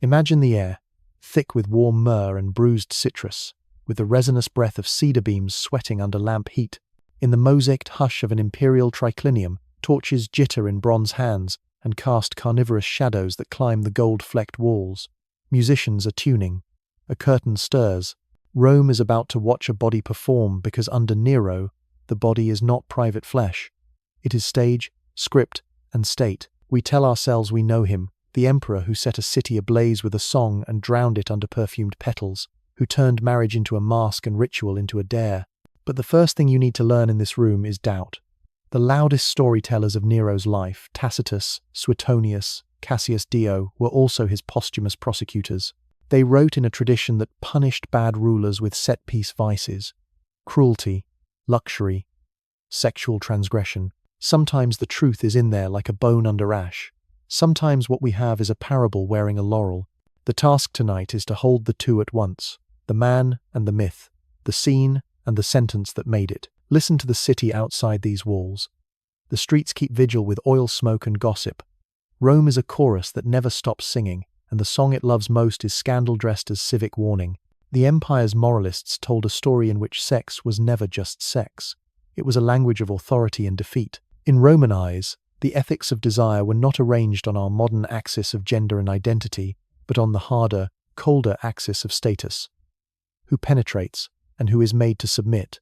Imagine the air, thick with warm myrrh and bruised citrus, with the resinous breath of cedar beams sweating under lamp heat. In the mosaicked hush of an imperial triclinium, torches jitter in bronze hands and cast carnivorous shadows that climb the gold-flecked walls. Musicians are tuning. A curtain stirs. Rome is about to watch a body perform because under Nero, the body is not private flesh. It is stage, script, and state. We tell ourselves we know him, the emperor who set a city ablaze with a song and drowned it under perfumed petals, who turned marriage into a mask and ritual into a dare. But the first thing you need to learn in this room is doubt. The loudest storytellers of Nero's life, Tacitus, Suetonius, Cassius Dio, were also his posthumous prosecutors. They wrote in a tradition that punished bad rulers with set-piece vices, cruelty, luxury, sexual transgression. Sometimes the truth is in there like a bone under ash. Sometimes what we have is a parable wearing a laurel. The task tonight is to hold the two at once, the man and the myth, the scene and the sentence that made it. Listen to the city outside these walls. The streets keep vigil with oil smoke and gossip. Rome is a chorus that never stops singing, and the song it loves most is scandal dressed as civic warning. The empire's moralists told a story in which sex was never just sex. It was a language of authority and defeat. In Roman eyes, the ethics of desire were not arranged on our modern axis of gender and identity, but on the harder, colder axis of status. Who penetrates, and who is made to submit?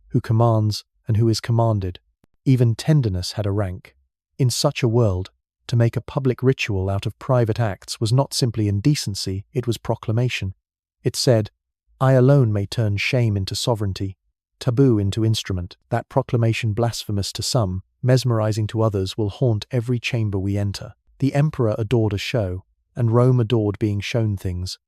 Who commands, and who is commanded? Even tenderness had a rank. In such a world, to make a public ritual out of private acts was not simply indecency, it was proclamation. It said, I alone may turn shame into sovereignty, taboo into instrument. That proclamation, blasphemous to some, mesmerizing to others, will haunt every chamber we enter. The emperor adored a show, and Rome adored being shown things.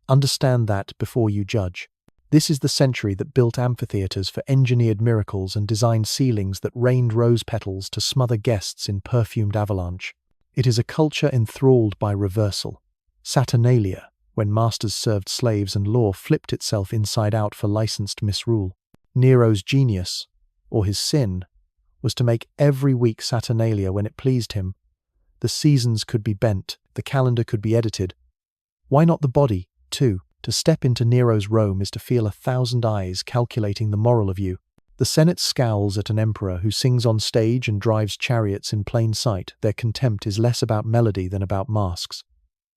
Understand that before you judge. This is the century that built amphitheaters for engineered miracles and designed ceilings that rained rose petals to smother guests in perfumed avalanche. It is a culture enthralled by reversal. Saturnalia, when masters served slaves and law flipped itself inside out for licensed misrule. Nero's genius, or his sin, was to make every week Saturnalia when it pleased him. The seasons could be bent, the calendar could be edited. Why not the body, too? To step into Nero's Rome is to feel 1,000 eyes calculating the moral of you. The Senate scowls at an emperor who sings on stage and drives chariots in plain sight. Their contempt is less about melody than about masks.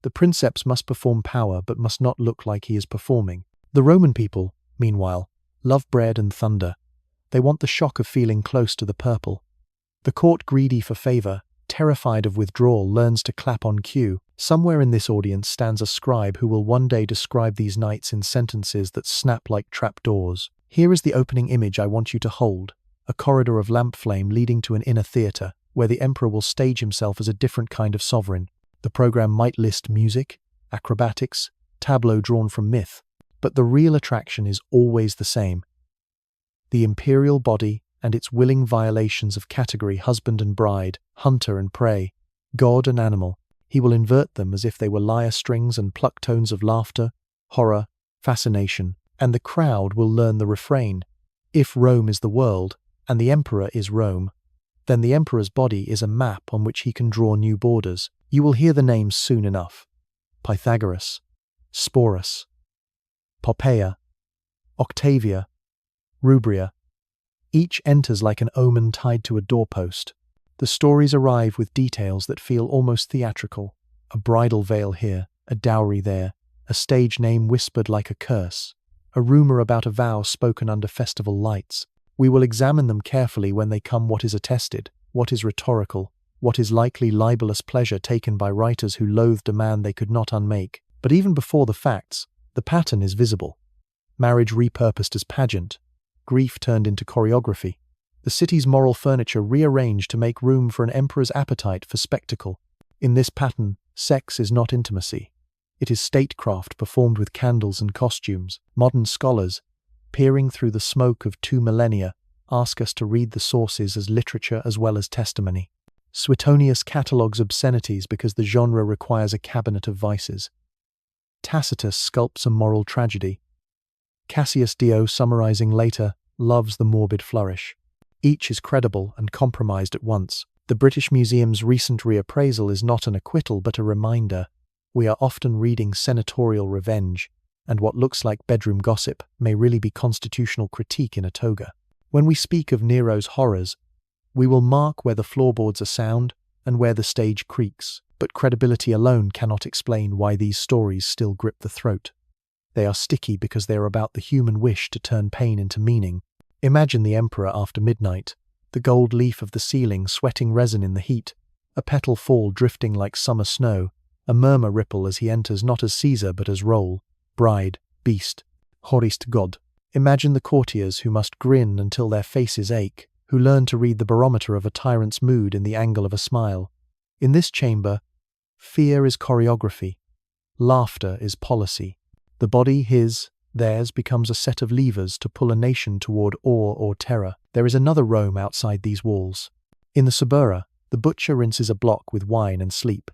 The princeps must perform power but must not look like he is performing. The Roman people, meanwhile, love bread and thunder. They want the shock of feeling close to the purple. The court, greedy for favor, terrified of withdrawal, learns to clap on cue. Somewhere in this audience stands a scribe who will one day describe these nights in sentences that snap like trapdoors. Here is the opening image I want you to hold, a corridor of lamp flame leading to an inner theater, where the emperor will stage himself as a different kind of sovereign. The program might list music, acrobatics, tableau drawn from myth, but the real attraction is always the same. The imperial body and its willing violations of category husband and bride, hunter and prey, god and animal. He will invert them as if they were lyre strings and pluck tones of laughter, horror, fascination, and the crowd will learn the refrain. If Rome is the world, and the emperor is Rome, then the emperor's body is a map on which he can draw new borders. You will hear the names soon enough. Pythagoras, Sporus, Poppaea, Octavia, Rubria. Each enters like an omen tied to a doorpost. The stories arrive with details that feel almost theatrical. A bridal veil here, a dowry there, a stage name whispered like a curse, a rumor about a vow spoken under festival lights. We will examine them carefully when they come. What is attested, what is rhetorical, what is likely libelous pleasure taken by writers who loathed a man they could not unmake. But even before the facts, the pattern is visible. Marriage repurposed as pageant, grief turned into choreography. The city's moral furniture rearranged to make room for an emperor's appetite for spectacle. In this pattern, sex is not intimacy. It is statecraft performed with candles and costumes. Modern scholars, peering through the smoke of 2 millennia, ask us to read the sources as literature as well as testimony. Suetonius catalogues obscenities because the genre requires a cabinet of vices. Tacitus sculpts a moral tragedy. Cassius Dio, summarizing later, loves the morbid flourish. Each is credible and compromised at once. The British Museum's recent reappraisal is not an acquittal but a reminder. We are often reading senatorial revenge, and what looks like bedroom gossip may really be constitutional critique in a toga. When we speak of Nero's horrors, we will mark where the floorboards are sound and where the stage creaks, but credibility alone cannot explain why these stories still grip the throat. They are sticky because they are about the human wish to turn pain into meaning. Imagine the emperor after midnight, the gold leaf of the ceiling sweating resin in the heat, a petal fall drifting like summer snow, a murmur ripple as he enters not as Caesar but as role, bride, beast, horist god. Imagine the courtiers who must grin until their faces ache, who learn to read the barometer of a tyrant's mood in the angle of a smile. In this chamber, fear is choreography, laughter is policy. The body, theirs, becomes a set of levers to pull a nation toward awe or terror. There is another Rome outside these walls. In the suburra, the butcher rinses a block with wine and sleep.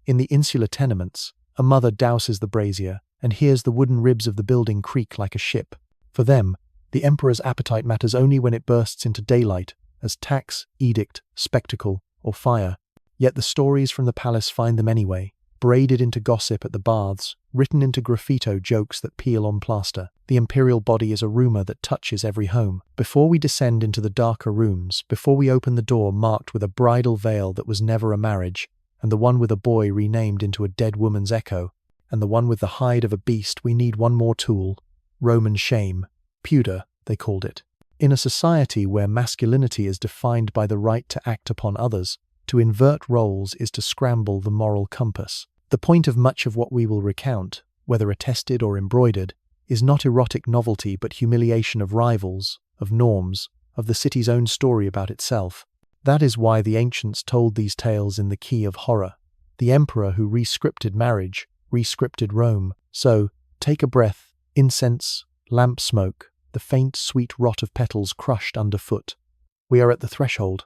In the insular tenements, a mother douses the brazier and hears the wooden ribs of the building creak like a ship. For them, the emperor's appetite matters only when it bursts into daylight, as tax, edict, spectacle, or fire. Yet the stories from the palace find them anyway, braided into gossip at the baths, written into graffito jokes that peel on plaster. The imperial body is a rumor that touches every home. Before we descend into the darker rooms, before we open the door marked with a bridal veil that was never a marriage, and the one with a boy renamed into a dead woman's echo, and the one with the hide of a beast, we need one more tool: Roman shame. Pudor, they called it. In a society where masculinity is defined by the right to act upon others, to invert roles is to scramble the moral compass. The point of much of what we will recount, whether attested or embroidered, is not erotic novelty but humiliation of rivals, of norms, of the city's own story about itself. That is why the ancients told these tales in the key of horror. The emperor who rescripted marriage, rescripted Rome. So, take a breath, incense, lamp smoke, the faint sweet rot of petals crushed underfoot. We are at the threshold.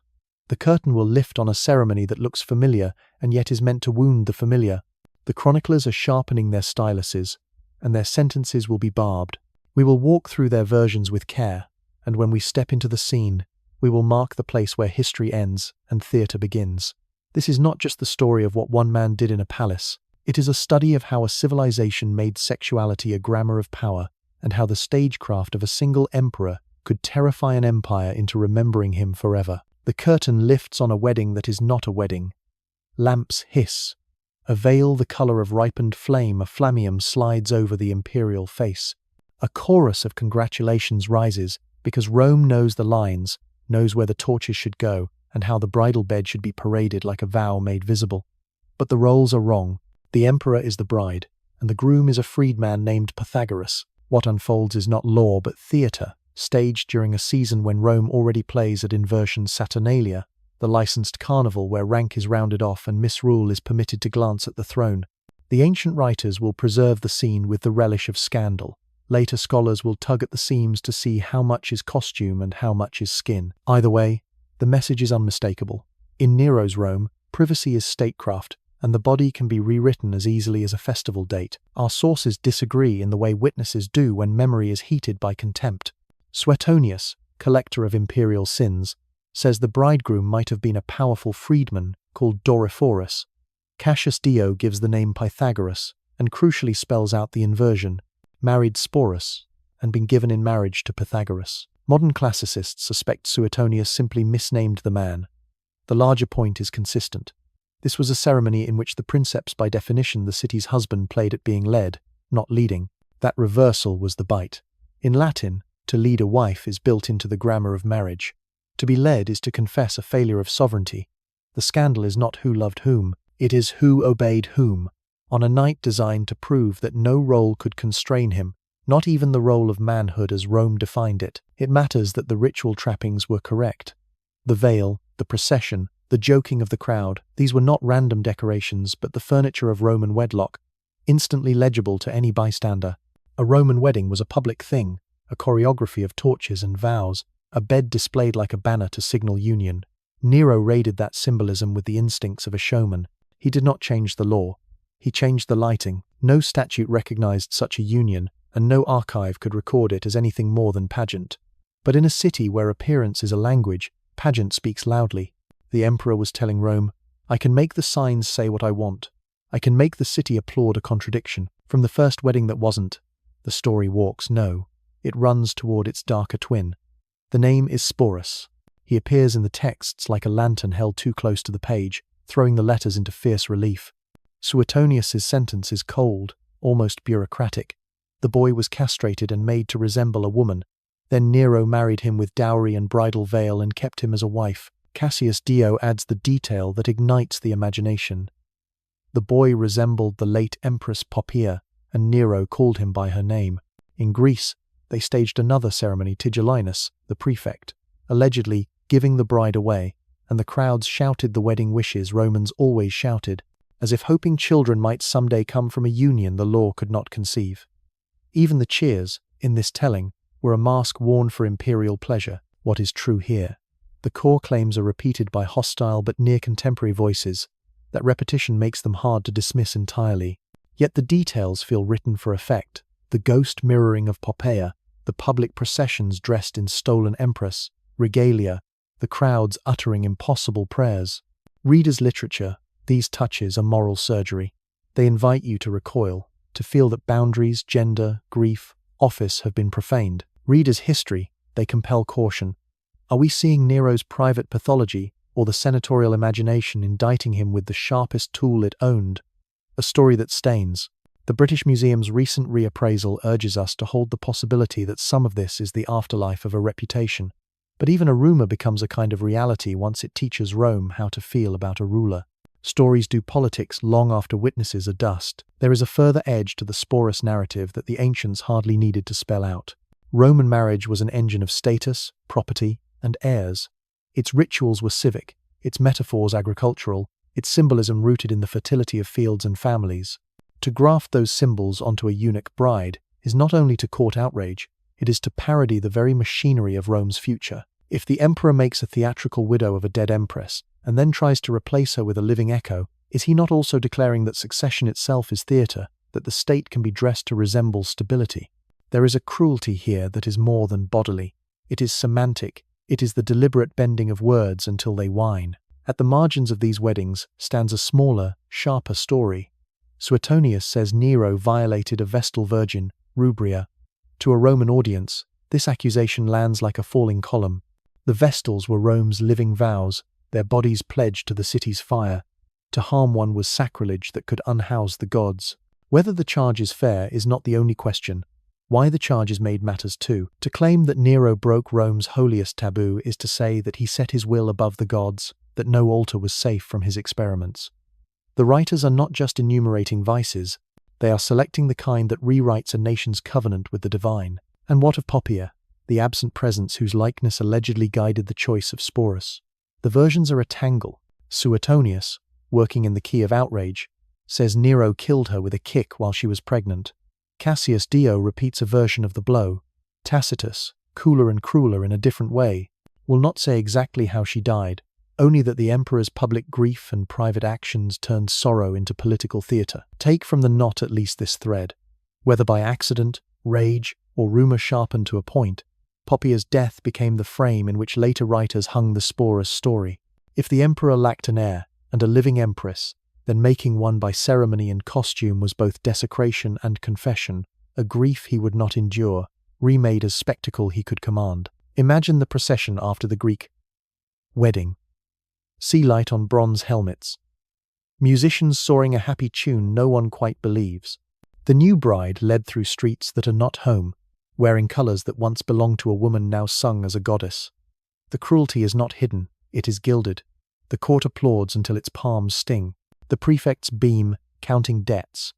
The curtain will lift on a ceremony that looks familiar and yet is meant to wound the familiar. The chroniclers are sharpening their styluses, and their sentences will be barbed. We will walk through their versions with care, and when we step into the scene, we will mark the place where history ends and theatre begins. This is not just the story of what one man did in a palace. It is a study of how a civilization made sexuality a grammar of power, and how the stagecraft of a single emperor could terrify an empire into remembering him forever. The curtain lifts on a wedding that is not a wedding. Lamps hiss. A veil the color of ripened flame, a flammeum, slides over the imperial face. A chorus of congratulations rises, because Rome knows the lines, knows where the torches should go, and how the bridal bed should be paraded like a vow made visible. But the roles are wrong. The emperor is the bride, and the groom is a freedman named Pythagoras. What unfolds is not law but theatre, staged during a season when Rome already plays at Inversion Saturnalia, the licensed carnival where rank is rounded off and misrule is permitted to glance at the throne. The ancient writers will preserve the scene with the relish of scandal. Later scholars will tug at the seams to see how much is costume and how much is skin. Either way, the message is unmistakable. In Nero's Rome, privacy is statecraft, and the body can be rewritten as easily as a festival date. Our sources disagree in the way witnesses do when memory is heated by contempt. Suetonius, collector of imperial sins, says the bridegroom might have been a powerful freedman called Doryphorus. Cassius Dio gives the name Pythagoras, and crucially spells out the inversion, married Sporus, and been given in marriage to Pythagoras. Modern classicists suspect Suetonius simply misnamed the man. The larger point is consistent. This was a ceremony in which the princeps, by definition the city's husband, played at being led, not leading. That reversal was the bite. In Latin, to lead a wife is built into the grammar of marriage. To be led is to confess a failure of sovereignty. The scandal is not who loved whom, it is who obeyed whom. On a night designed to prove that no role could constrain him, not even the role of manhood as Rome defined it, it matters that the ritual trappings were correct. The veil, the procession, the joking of the crowd, these were not random decorations but the furniture of Roman wedlock, instantly legible to any bystander. A Roman wedding was a public thing, a choreography of torches and vows, a bed displayed like a banner to signal union. Nero raided that symbolism with the instincts of a showman. He did not change the law. He changed the lighting. No statute recognized such a union, and no archive could record it as anything more than pageant. But in a city where appearance is a language, pageant speaks loudly. The emperor was telling Rome, I can make the signs say what I want. I can make the city applaud a contradiction. From the first wedding that wasn't, the story walks, no. It runs toward its darker twin. The name is Sporus. He appears in the texts like a lantern held too close to the page, throwing the letters into fierce relief. Suetonius's sentence is cold, almost bureaucratic. The boy was castrated and made to resemble a woman. Then Nero married him with dowry and bridal veil and kept him as a wife. Cassius Dio adds the detail that ignites the imagination. The boy resembled the late Empress Poppaea, and Nero called him by her name. In Greece, they staged another ceremony, Tigellinus, the prefect, allegedly giving the bride away, and the crowds shouted the wedding wishes Romans always shouted, as if hoping children might someday come from a union the law could not conceive. Even the cheers, in this telling, were a mask worn for imperial pleasure. What is true here? The core claims are repeated by hostile but near-contemporary voices. That repetition makes them hard to dismiss entirely. Yet the details feel written for effect. The ghost mirroring of Poppaea, the public processions dressed in stolen empress regalia, the crowds uttering impossible prayers. Readers' literature, these touches are moral surgery. They invite you to recoil, to feel that boundaries, gender, grief, office have been profaned. Readers' history, they compel caution. Are we seeing Nero's private pathology, or the senatorial imagination indicting him with the sharpest tool it owned? A story that stains. The British Museum's recent reappraisal urges us to hold the possibility that some of this is the afterlife of a reputation. But even a rumor becomes a kind of reality once it teaches Rome how to feel about a ruler. Stories do politics long after witnesses are dust. There is a further edge to the Sporus narrative that the ancients hardly needed to spell out. Roman marriage was an engine of status, property, and heirs. Its rituals were civic, its metaphors agricultural, its symbolism rooted in the fertility of fields and families. To graft those symbols onto a eunuch bride is not only to court outrage, it is to parody the very machinery of Rome's future. If the emperor makes a theatrical widow of a dead empress, and then tries to replace her with a living echo, is he not also declaring that succession itself is theatre, that the state can be dressed to resemble stability? There is a cruelty here that is more than bodily. It is semantic. It is the deliberate bending of words until they whine. At the margins of these weddings stands a smaller, sharper story. Suetonius says Nero violated a Vestal virgin, Rubria. To a Roman audience, this accusation lands like a falling column. The Vestals were Rome's living vows, their bodies pledged to the city's fire. To harm one was sacrilege that could unhouse the gods. Whether the charge is fair is not the only question. Why the charge is made matters too. To claim that Nero broke Rome's holiest taboo is to say that he set his will above the gods, that no altar was safe from his experiments. The writers are not just enumerating vices, they are selecting the kind that rewrites a nation's covenant with the divine. And what of Poppaea, the absent presence whose likeness allegedly guided the choice of Sporus? The versions are a tangle. Suetonius, working in the key of outrage, says Nero killed her with a kick while she was pregnant. Cassius Dio repeats a version of the blow. Tacitus, cooler and crueler in a different way, will not say exactly how she died, only that the emperor's public grief and private actions turned sorrow into political theatre. Take from the knot at least this thread. Whether by accident, rage, or rumor sharpened to a point, Poppaea's death became the frame in which later writers hung the Sporus story. If the emperor lacked an heir and a living empress, then making one by ceremony and costume was both desecration and confession, a grief he would not endure, remade as spectacle he could command. Imagine the procession after the Greek wedding. Sea light on bronze helmets. Musicians soaring a happy tune no one quite believes. The new bride led through streets that are not home, wearing colours that once belonged to a woman now sung as a goddess. The cruelty is not hidden, it is gilded. The court applauds until its palms sting. The prefects beam, counting debts.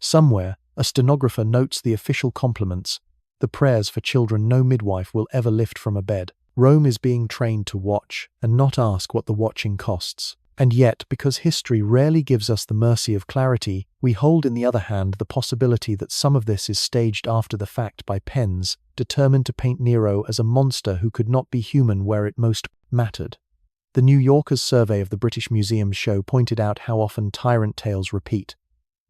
Somewhere, a stenographer notes the official compliments, the prayers for children no midwife will ever lift from a bed. Rome is being trained to watch and not ask what the watching costs. And yet, because history rarely gives us the mercy of clarity, we hold in the other hand the possibility that some of this is staged after the fact by pens, determined to paint Nero as a monster who could not be human where it most mattered. The New Yorker's survey of the British Museum's show pointed out how often tyrant tales repeat.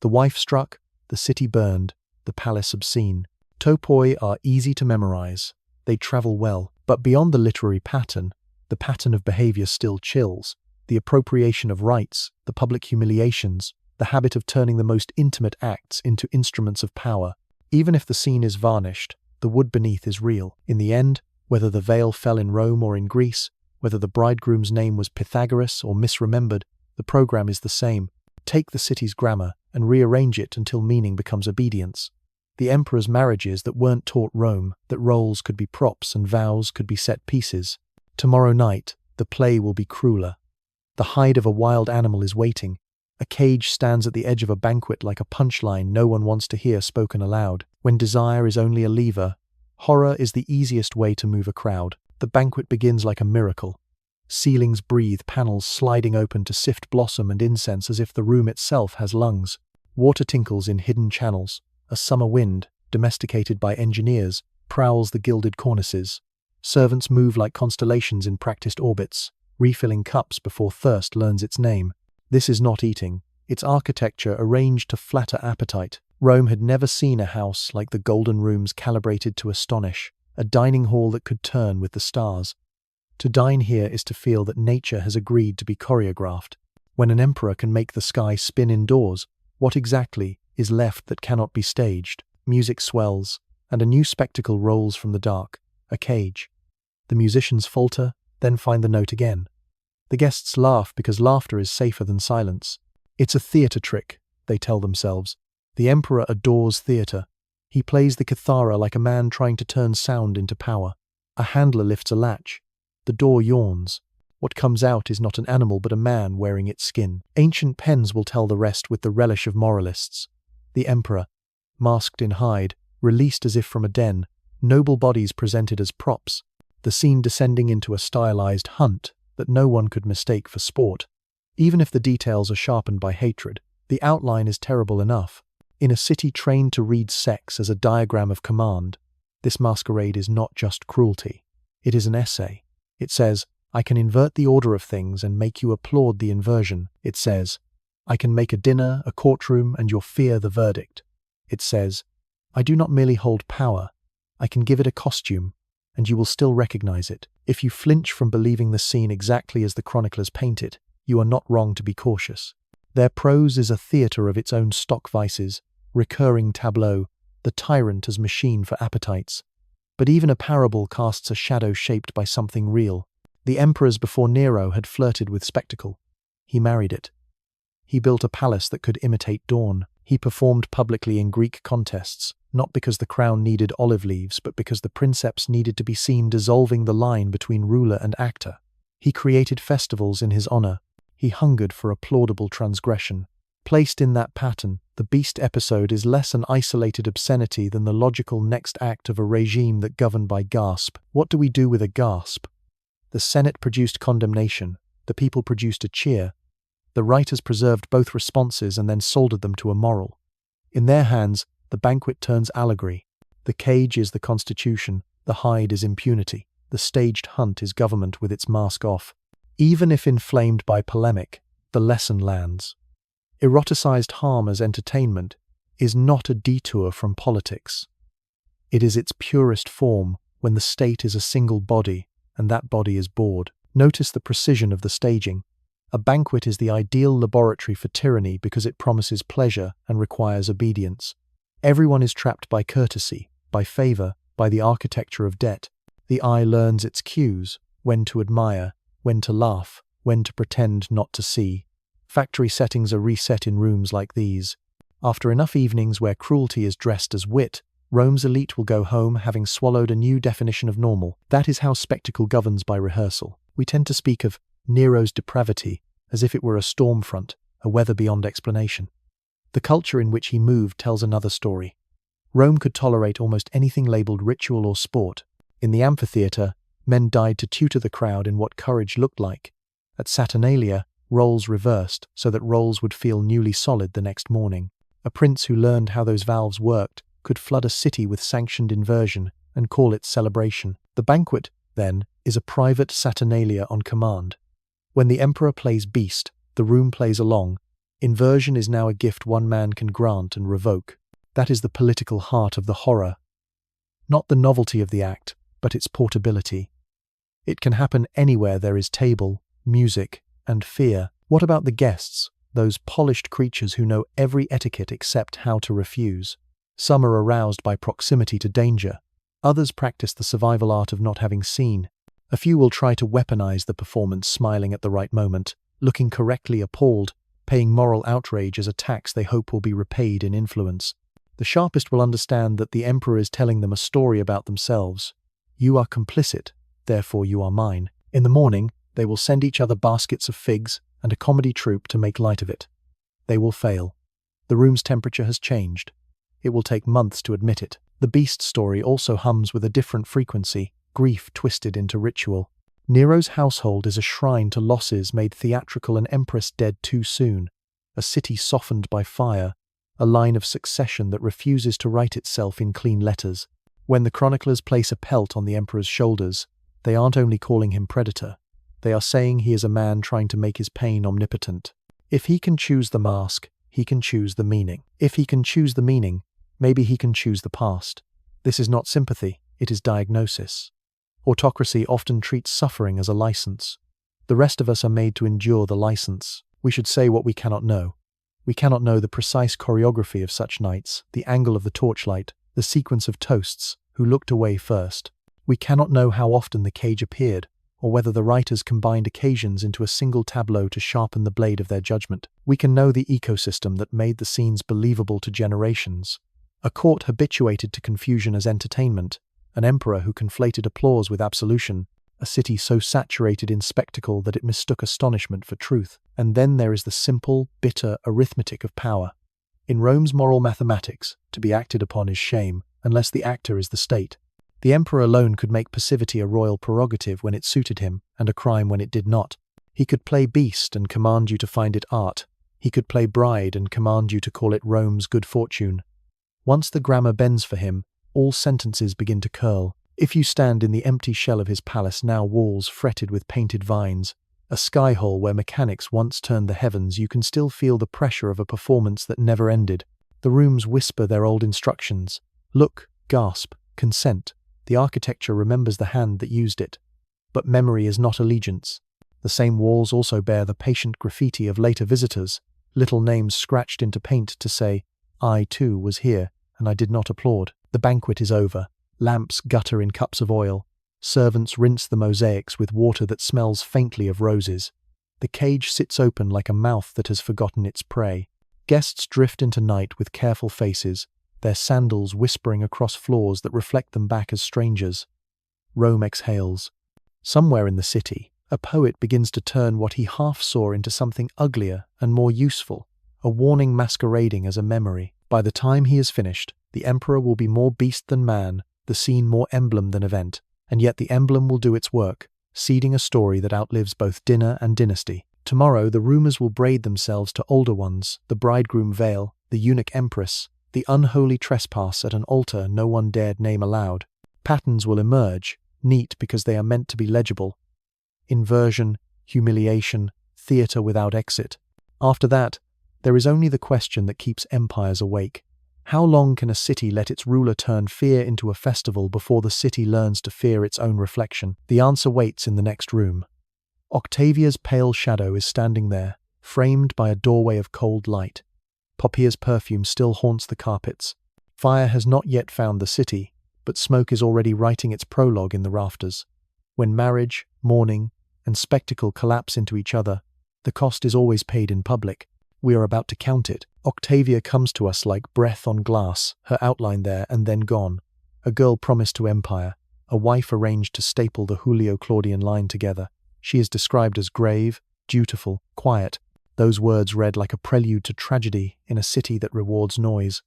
The wife struck, the city burned, the palace obscene. Topoi are easy to memorize. They travel well, but beyond the literary pattern, the pattern of behavior still chills. The appropriation of rights, the public humiliations, the habit of turning the most intimate acts into instruments of power. Even if the scene is varnished, the wood beneath is real. In the end, whether the veil fell in Rome or in Greece, whether the bridegroom's name was Pythagoras or misremembered, the program is the same. Take the city's grammar and rearrange it until meaning becomes obedience. The emperor's marriages that weren't taught Rome, that roles could be props and vows could be set pieces. Tomorrow night, the play will be crueler. The hide of a wild animal is waiting. A cage stands at the edge of a banquet like a punchline no one wants to hear spoken aloud. When desire is only a lever, horror is the easiest way to move a crowd. The banquet begins like a miracle. Ceilings breathe, panels sliding open to sift blossom and incense as if the room itself has lungs. Water tinkles in hidden channels. A summer wind, domesticated by engineers, prowls the gilded cornices. Servants move like constellations in practiced orbits, refilling cups before thirst learns its name. This is not eating. It's architecture arranged to flatter appetite. Rome had never seen a house like the golden rooms calibrated to astonish, a dining hall that could turn with the stars. To dine here is to feel that nature has agreed to be choreographed. When an emperor can make the sky spin indoors, what exactly is left that cannot be staged? Music swells, and a new spectacle rolls from the dark, a cage. The musicians falter, then find the note again. The guests laugh because laughter is safer than silence. It's a theatre trick, they tell themselves. The emperor adores theatre. He plays the kithara like a man trying to turn sound into power. A handler lifts a latch. The door yawns. What comes out is not an animal but a man wearing its skin. Ancient pens will tell the rest with the relish of moralists. The emperor, masked in hide, released as if from a den, noble bodies presented as props, the scene descending into a stylized hunt that no one could mistake for sport. Even if the details are sharpened by hatred, the outline is terrible enough. In a city trained to read sex as a diagram of command, this masquerade is not just cruelty. It is an essay. It says, I can invert the order of things and make you applaud the inversion. It says, I can make a dinner, a courtroom, and you'll fear the verdict. It says, I do not merely hold power, I can give it a costume, and you will still recognize it. If you flinch from believing the scene exactly as the chroniclers paint it, you are not wrong to be cautious. Their prose is a theatre of its own stock vices, recurring tableau, the tyrant as machine for appetites. But even a parable casts a shadow shaped by something real. The emperors before Nero had flirted with spectacle. He married it. He built a palace that could imitate dawn. He performed publicly in Greek contests, not because the crown needed olive leaves, but because the princeps needed to be seen dissolving the line between ruler and actor. He created festivals in his honor. He hungered for applaudable transgression. Placed in that pattern, the beast episode is less an isolated obscenity than the logical next act of a regime that governed by gasp. What do we do with a gasp? The Senate produced condemnation. The people produced a cheer. The writers preserved both responses and then soldered them to a moral. In their hands, the banquet turns allegory. The cage is the constitution. The hide is impunity. The staged hunt is government with its mask off. Even if inflamed by polemic, the lesson lands. Eroticized harm as entertainment is not a detour from politics. It is its purest form when the state is a single body and that body is bored. Notice the precision of the staging. A banquet is the ideal laboratory for tyranny because it promises pleasure and requires obedience. Everyone is trapped by courtesy, by favor, by the architecture of debt. The eye learns its cues, when to admire, when to laugh, when to pretend not to see. Factory settings are reset in rooms like these. After enough evenings where cruelty is dressed as wit, Rome's elite will go home having swallowed a new definition of normal. That is how spectacle governs by rehearsal. We tend to speak of Nero's depravity as if it were a storm front, a weather beyond explanation. The culture in which he moved tells another story. Rome could tolerate almost anything labeled ritual or sport. In the amphitheater, men died to tutor the crowd in what courage looked like. At Saturnalia, roles reversed so that roles would feel newly solid the next morning. A prince who learned how those valves worked could flood a city with sanctioned inversion and call it celebration. The banquet, then, is a private Saturnalia on command. When the emperor plays beast, the room plays along. Inversion is now a gift one man can grant and revoke. That is the political heart of the horror. Not the novelty of the act, but its portability. It can happen anywhere there is table, music, and fear. What about the guests? those polished creatures who know every etiquette except how to refuse. Some are aroused by proximity to danger. Others practice the survival art of not having seen. A few will try to weaponize the performance, smiling at the right moment, looking correctly appalled, paying moral outrage as a tax they hope will be repaid in influence. The sharpest will understand that the emperor is telling them a story about themselves. You are complicit, therefore you are mine. In the morning, they will send each other baskets of figs and a comedy troupe to make light of it. They will fail. The room's temperature has changed. It will take months to admit it. The beast story also hums with a different frequency, grief twisted into ritual. Nero's household is a shrine to losses made theatrical, an empress dead too soon, a city softened by fire, a line of succession that refuses to write itself in clean letters. When the chroniclers place a pelt on the emperor's shoulders, they aren't only calling him predator, they are saying he is a man trying to make his pain omnipotent. If he can choose the mask, he can choose the meaning. If he can choose the meaning, maybe he can choose the past. This is not sympathy, it is diagnosis. Autocracy often treats suffering as a license. The rest of us are made to endure the license. We should say what we cannot know. We cannot know the precise choreography of such nights, the angle of the torchlight, the sequence of toasts, who looked away first. We cannot know how often the cage appeared, or whether the writers combined occasions into a single tableau to sharpen the blade of their judgment. We can know the ecosystem that made the scenes believable to generations. A court habituated to confusion as entertainment, an emperor who conflated applause with absolution, a city so saturated in spectacle that it mistook astonishment for truth. And then there is the simple, bitter arithmetic of power. In Rome's moral mathematics, to be acted upon is shame, unless the actor is the state. The emperor alone could make passivity a royal prerogative when it suited him, and a crime when it did not. He could play beast and command you to find it art. He could play bride and command you to call it Rome's good fortune. Once the grammar bends for him, all sentences begin to curl. If you stand in the empty shell of his palace, now walls fretted with painted vines, a sky hole where mechanics once turned the heavens, you can still feel the pressure of a performance that never ended. The rooms whisper their old instructions. Look, gasp, consent. The architecture remembers the hand that used it. But memory is not allegiance. The same walls also bear the patient graffiti of later visitors, little names scratched into paint to say, I too was here, and I did not applaud. The banquet is over. Lamps gutter in cups of oil. Servants rinse the mosaics with water that smells faintly of roses. The cage sits open like a mouth that has forgotten its prey. Guests drift into night with careful faces, their sandals whispering across floors that reflect them back as strangers. Rome exhales. Somewhere in the city, a poet begins to turn what he half saw into something uglier and more useful, a warning masquerading as a memory. By the time he is finished, the emperor will be more beast than man, the scene more emblem than event, and yet the emblem will do its work, seeding a story that outlives both dinner and dynasty. Tomorrow the rumors will braid themselves to older ones, the bridegroom veil, the eunuch empress, the unholy trespass at an altar no one dared name aloud. Patterns will emerge, neat because they are meant to be legible. Inversion, humiliation, theatre without exit. After that, there is only the question that keeps empires awake. How long can a city let its ruler turn fear into a festival before the city learns to fear its own reflection? The answer waits in the next room. Octavia's pale shadow is standing there, framed by a doorway of cold light. Poppaea's perfume still haunts the carpets. Fire has not yet found the city, but smoke is already writing its prologue in the rafters. When marriage, mourning, and spectacle collapse into each other, the cost is always paid in public. We are about to count it. Octavia comes to us like breath on glass, her outline there and then gone. A girl promised to empire, a wife arranged to staple the Julio-Claudian line together. She is described as grave, dutiful, quiet. Those words read like a prelude to tragedy in a city that rewards noise.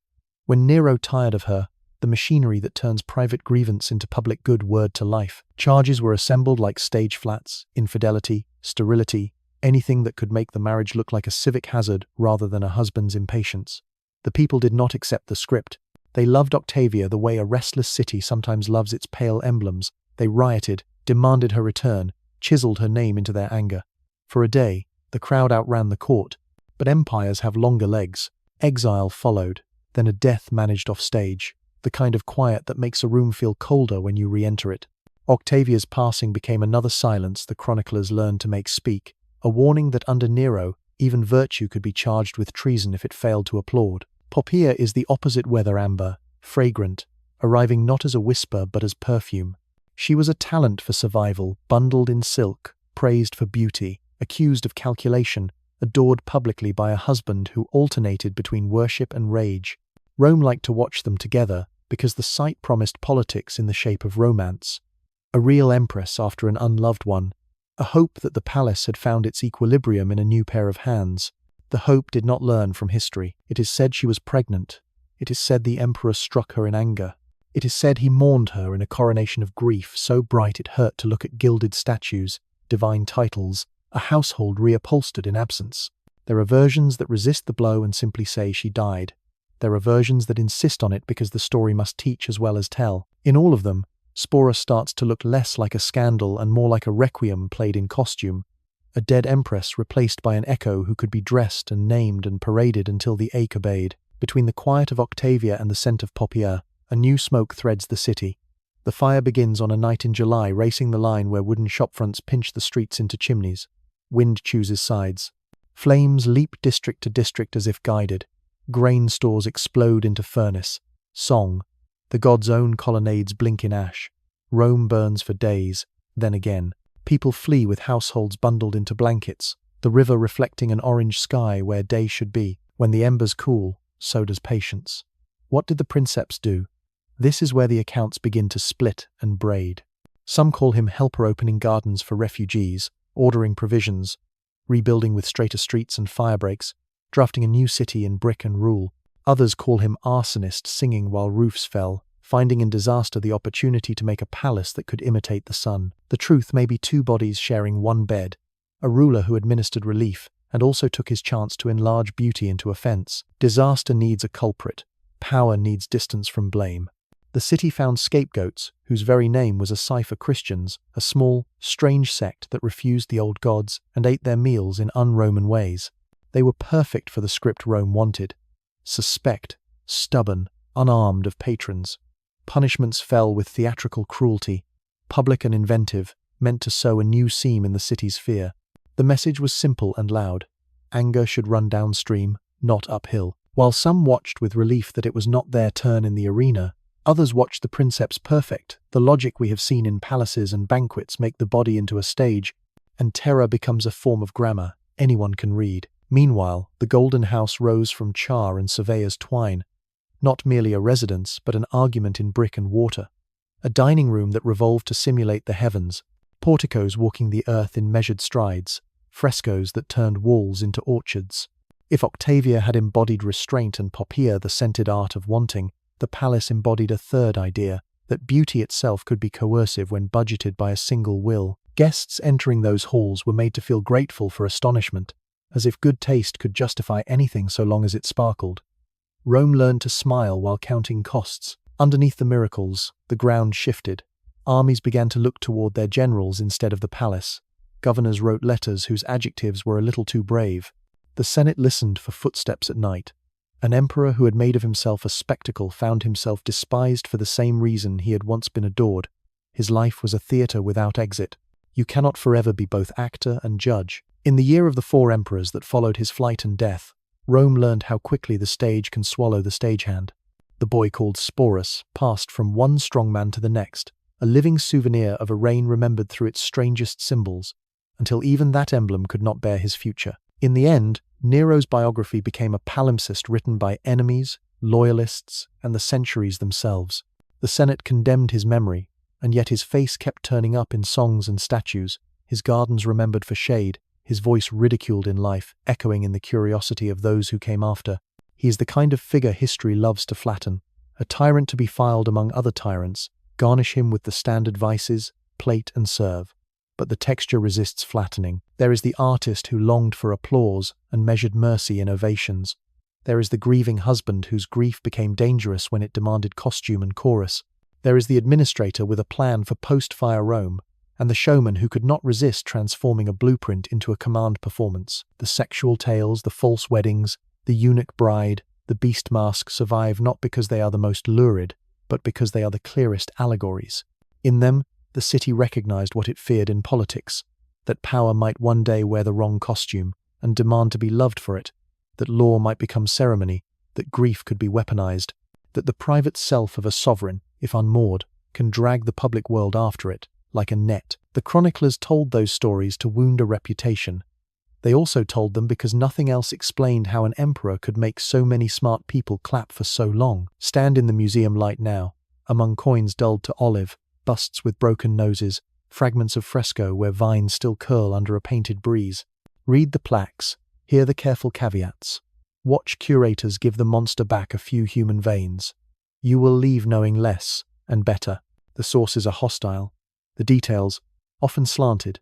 When Nero tired of her, the machinery that turns private grievance into public good whirred to life. Charges were assembled like stage flats, infidelity, sterility, anything that could make the marriage look like a civic hazard rather than a husband's impatience. The people did not accept the script. They loved Octavia the way a restless city sometimes loves its pale emblems. They rioted, demanded her return, chiseled her name into their anger. For a day, the crowd outran the court, but empires have longer legs. Exile followed, then a death managed off stage, the kind of quiet that makes a room feel colder when you re-enter it. Octavia's passing became another silence the chroniclers learned to make speak, a warning that under Nero, Even virtue could be charged with treason if it failed to applaud. Poppaea is the opposite weather amber, fragrant, arriving not as a whisper but as perfume. She was a talent for survival, bundled in silk, praised for beauty, accused of calculation, adored publicly by a husband who alternated between worship and rage. Rome liked to watch them together because the sight promised politics in the shape of romance. A real empress after an unloved one. A hope that the palace had found its equilibrium in a new pair of hands. The hope did not learn from history. It is said she was pregnant. It is said the emperor struck her in anger. It is said he mourned her in a coronation of grief so bright it hurt to look at gilded statues, divine titles, a household reupholstered in absence. There are versions that resist the blow and simply say she died. There are versions that insist on it because the story must teach as well as tell. In all of them, Sporus starts to look less like a scandal and more like a requiem played in costume. A dead empress replaced by an echo who could be dressed and named and paraded until the ache obeyed. Between the quiet of Octavia and the scent of Poppaea, a new smoke threads the city. The fire begins on a night in July, racing the line where wooden shopfronts pinch the streets into chimneys. Wind chooses sides. Flames leap district to district as if guided. Grain stores explode into furnace. Song. The gods' own colonnades blink in ash. Rome burns for days, then again. People flee with households bundled into blankets, the river reflecting an orange sky where day should be. When the embers cool, so does patience. What did the princeps do? This is where the accounts begin to split and braid. Some call him helper opening gardens for refugees, ordering provisions, rebuilding with straighter streets and fire breaks, drafting a new city in brick and rule. Others call him arsonist singing while roofs fell, finding in disaster the opportunity to make a palace that could imitate the sun. The truth may be two bodies sharing one bed, a ruler who administered relief and also took his chance to enlarge beauty into offense. Disaster needs a culprit. Power needs distance from blame. The city found scapegoats, whose very name was a sigh for Christians, a small, strange sect that refused the old gods and ate their meals in un-Roman ways. They were perfect for the script Rome wanted. Suspect, stubborn, unarmed of patrons. Punishments fell with theatrical cruelty, public and inventive, meant to sow a new seam in the city's fear. The message was simple and loud. Anger should run downstream, not uphill. While some watched with relief that it was not their turn in the arena, others watched the princeps perfect. The logic we have seen in palaces and banquets make the body into a stage, and terror becomes a form of grammar anyone can read. Meanwhile, the Golden House rose from char and surveyor's twine, not merely a residence, but an argument in brick and mortar. A dining room that revolved to simulate the heavens, porticos walking the earth in measured strides, frescoes that turned walls into orchards. If Octavia had embodied restraint and Poppaea the scented art of wanting, the palace embodied a third idea, that beauty itself could be coercive when budgeted by a single will. Guests entering those halls were made to feel grateful for astonishment, as if good taste could justify anything so long as it sparkled. Rome learned to smile while counting costs. Underneath the miracles, the ground shifted. Armies began to look toward their generals instead of the palace. Governors wrote letters whose adjectives were a little too brave. The Senate listened for footsteps at night. An emperor who had made of himself a spectacle found himself despised for the same reason he had once been adored. His life was a theatre without exit. You cannot forever be both actor and judge. In the year of the 4 emperors that followed his flight and death, Rome learned how quickly the stage can swallow the stagehand. The boy called Sporus passed from one strongman to the next, a living souvenir of a reign remembered through its strangest symbols, until even that emblem could not bear his future. In the end, Nero's biography became a palimpsest written by enemies, loyalists, and the centuries themselves. The Senate condemned his memory, and yet his face kept turning up in songs and statues, his gardens remembered for shade, his voice ridiculed in life, echoing in the curiosity of those who came after. He is the kind of figure history loves to flatten, a tyrant to be filed among other tyrants, garnish him with the standard vices, plate and serve. But the texture resists flattening. There is the artist who longed for applause and measured mercy in ovations. There is the grieving husband whose grief became dangerous when it demanded costume and chorus. There is the administrator with a plan for post-fire Rome, and the showman who could not resist transforming a blueprint into a command performance. The sexual tales, the false weddings, the eunuch bride, the beast mask survive not because they are the most lurid, but because they are the clearest allegories. In them, the city recognized what it feared in politics, that power might one day wear the wrong costume. and demand to be loved for it, that law might become ceremony, that grief could be weaponized, that the private self of a sovereign, if unmoored, can drag the public world after it, like a net. The chroniclers told those stories to wound a reputation. They also told them because nothing else explained how an emperor could make so many smart people clap for so long. Stand in the museum light now, among coins dulled to olive, busts with broken noses, fragments of fresco where vines still curl under a painted breeze. Read the plaques, hear the careful caveats. Watch curators give the monster back a few human veins. You will leave knowing less and better. The sources are hostile, the details often slanted,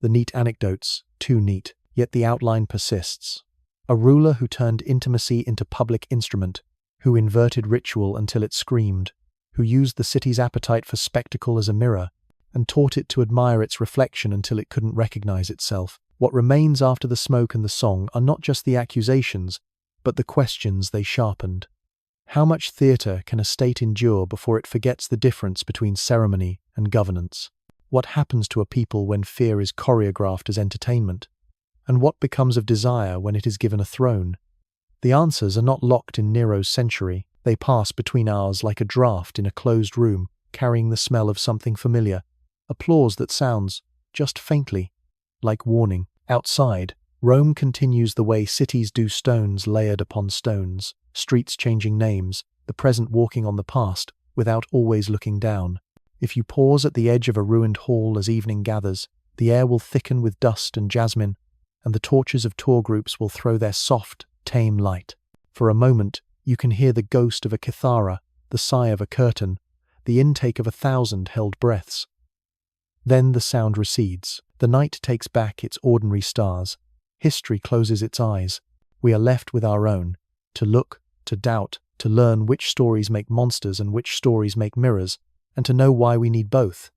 the neat anecdotes too neat, yet the outline persists. A ruler who turned intimacy into public instrument, who inverted ritual until it screamed, who used the city's appetite for spectacle as a mirror, and taught it to admire its reflection until it couldn't recognize itself. What remains after the smoke and the song are not just the accusations, but the questions they sharpened. How much theatre can a state endure before it forgets the difference between ceremony and governance? What happens to a people when fear is choreographed as entertainment? And what becomes of desire when it is given a throne? The answers are not locked in Nero's century. They pass between ours like a draught in a closed room, carrying the smell of something familiar, applause that sounds, just faintly, like warning. Outside, Rome continues the way cities do, stones layered upon stones, streets changing names, the present walking on the past without always looking down. If you pause at the edge of a ruined hall as evening gathers, the air will thicken with dust and jasmine, and the torches of tour groups will throw their soft, tame light. For a moment, you can hear the ghost of a kithara, the sigh of a curtain, the intake of 1,000 held breaths. Then the sound recedes. The night takes back its ordinary stars. History closes its eyes. We are left with our own, to look, to doubt, to learn which stories make monsters and which stories make mirrors, and to know why we need both.